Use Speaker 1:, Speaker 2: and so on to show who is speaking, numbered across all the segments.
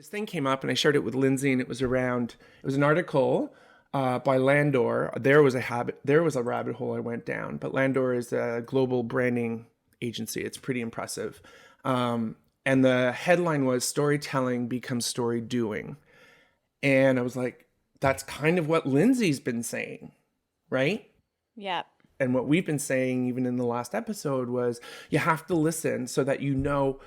Speaker 1: This thing came up and I shared it with Lindsay, and it was an article by Landor. There was a rabbit hole I went down, but Landor is a global branding agency. It's pretty impressive. And the headline was "Storytelling Becomes Story Doing." And I was like, that's kind of what Lindsay's been saying, right?
Speaker 2: Yeah.
Speaker 1: And what we've been saying even in the last episode was you have to listen so that you know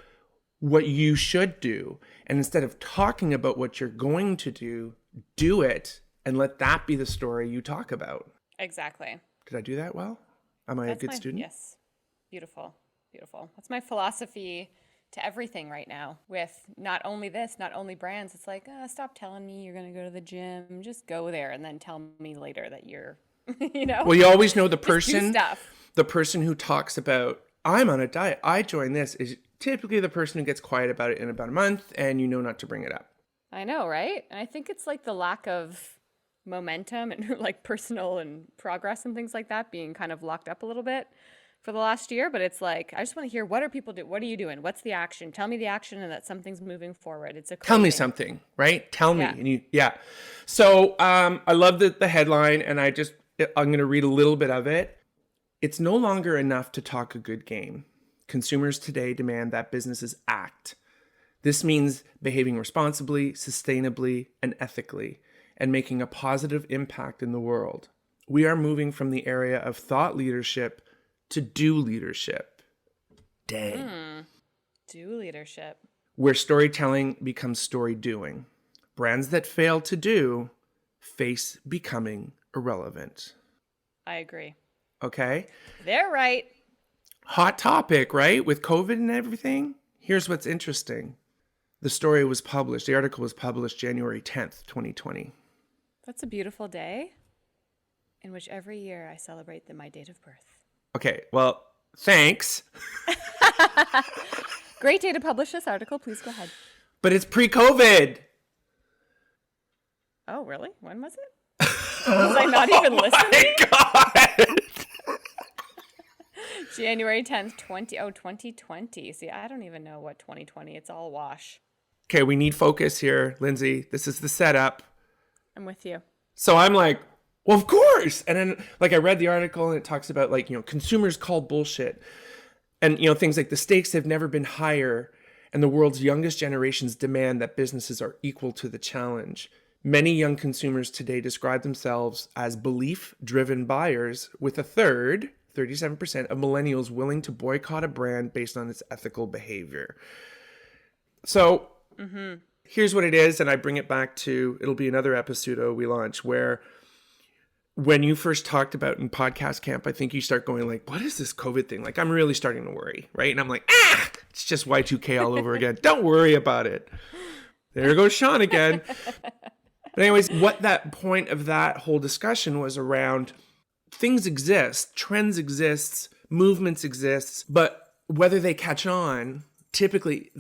Speaker 1: what you should do. And instead of talking about what you're going to do it and let that be the story you talk about.
Speaker 2: Exactly.
Speaker 1: Did I do that well? Am I a good student?
Speaker 2: Yes. Beautiful. Beautiful. That's my philosophy to everything right now, with not only this, not only brands. It's like, stop telling me you're going to go to the gym. Just go there and then tell me later that you're,
Speaker 1: Well, you always know the
Speaker 2: just do
Speaker 1: person
Speaker 2: stuff.
Speaker 1: who talks about, I'm on a diet, I joined this, is typically the person who gets quiet about it in about a month, and you know not to bring it up.
Speaker 2: I know, right? And I think it's like the lack of momentum and like personal and progress and things like that being kind of locked up a little bit for the last year. But it's like, I just want to hear, what are people doing? What are you doing? What's the action? Tell me the action and that something's moving forward. It's a
Speaker 1: Tell me
Speaker 2: craving.
Speaker 1: something, right? Tell me.
Speaker 2: Yeah.
Speaker 1: And So I love the headline, and I'm going to read a little bit of it. It's no longer enough to talk a good game. Consumers today demand that businesses act. This means behaving responsibly, sustainably, and ethically, and making a positive impact in the world. We are moving from the area of thought leadership to do leadership. Dang.
Speaker 2: Do leadership.
Speaker 1: Where storytelling becomes story doing. Brands that fail to do face becoming irrelevant.
Speaker 2: I agree.
Speaker 1: Okay?
Speaker 2: They're right.
Speaker 1: Hot topic, right? With COVID and everything. Here's what's interesting. The article was published January 10th, 2020.
Speaker 2: That's a beautiful day in which every year I celebrate my date of birth.
Speaker 1: Okay, well, thanks.
Speaker 2: Great day to publish this article. Please go ahead.
Speaker 1: But it's pre-COVID.
Speaker 2: Oh, really? When was it? Was I not even listening?
Speaker 1: God.
Speaker 2: January 10th, 2020. See, I don't even know what 2020. It's all wash.
Speaker 1: Okay, we need focus here, Lindsay. This is the setup.
Speaker 2: I'm with you.
Speaker 1: So I'm like, well, of course. And then I read the article, and it talks about consumers call bullshit. And, things like the stakes have never been higher, and the world's youngest generations demand that businesses are equal to the challenge. Many young consumers today describe themselves as belief-driven buyers, with a third, 37% of millennials willing to boycott a brand based on its ethical behavior. So here's what it is, and I bring it back to, it'll be another episode we launch, where when you first talked about in podcast camp, I think you start going like, what is this COVID thing? Like, I'm really starting to worry, right? And I'm like, it's just Y2K all over again. Don't worry about it. There goes Sean again. But anyways, what that point of that whole discussion was around, things exist, trends exist, movements exist, but whether they catch on, typically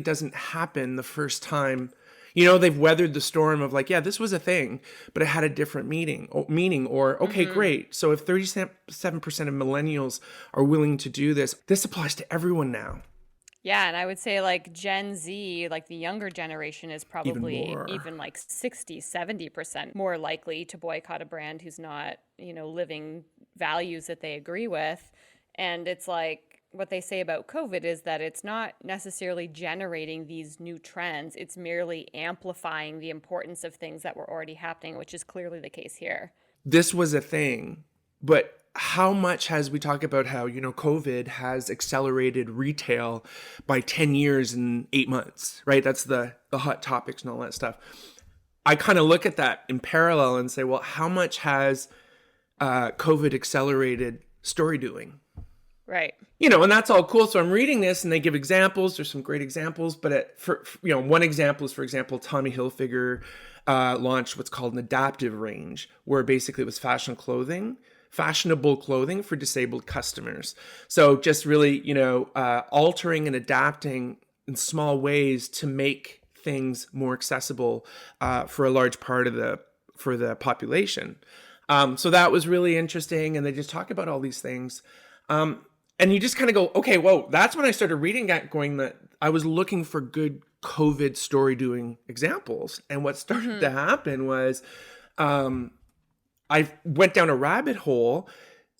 Speaker 1: doesn't happen the first time. They've weathered the storm of like, yeah, this was a thing, but it had a different meaning, or okay, great. So if 37% of millennials are willing to do this applies to everyone now.
Speaker 2: Yeah, and I would say like Gen Z, like the younger generation, is probably even like 60, 70% more likely to boycott a brand who's not, living values that they agree with. And it's like, what they say about COVID is that it's not necessarily generating these new trends. It's merely amplifying the importance of things that were already happening, which is clearly the case here.
Speaker 1: This was a thing, but how much has we talk about how, COVID has accelerated retail by 10 years and 8 months, right? That's the hot topics and all that stuff. I kind of look at that in parallel and say, well, how much has COVID accelerated story doing?
Speaker 2: Right.
Speaker 1: And that's all cool. So I'm reading this, and they give examples. There's some great examples, but one example is, for example, Tommy Hilfiger launched what's called an adaptive range, where basically it was fashionable clothing for disabled customers. So just really, altering and adapting in small ways to make things more accessible for a large part of the population. So that was really interesting, and they just talk about all these things. And you just kind of go, okay, whoa, that's when I started reading that, going that I was looking for good COVID story doing examples. And what started to happen was I went down a rabbit hole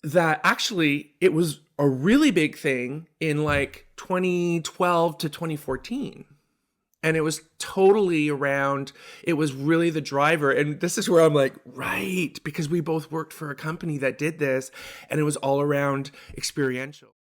Speaker 1: that actually it was a really big thing in like 2012 to 2014. And it was totally around, it was really the driver. And this is where I'm like, right, because we both worked for a company that did this, and it was all around experiential.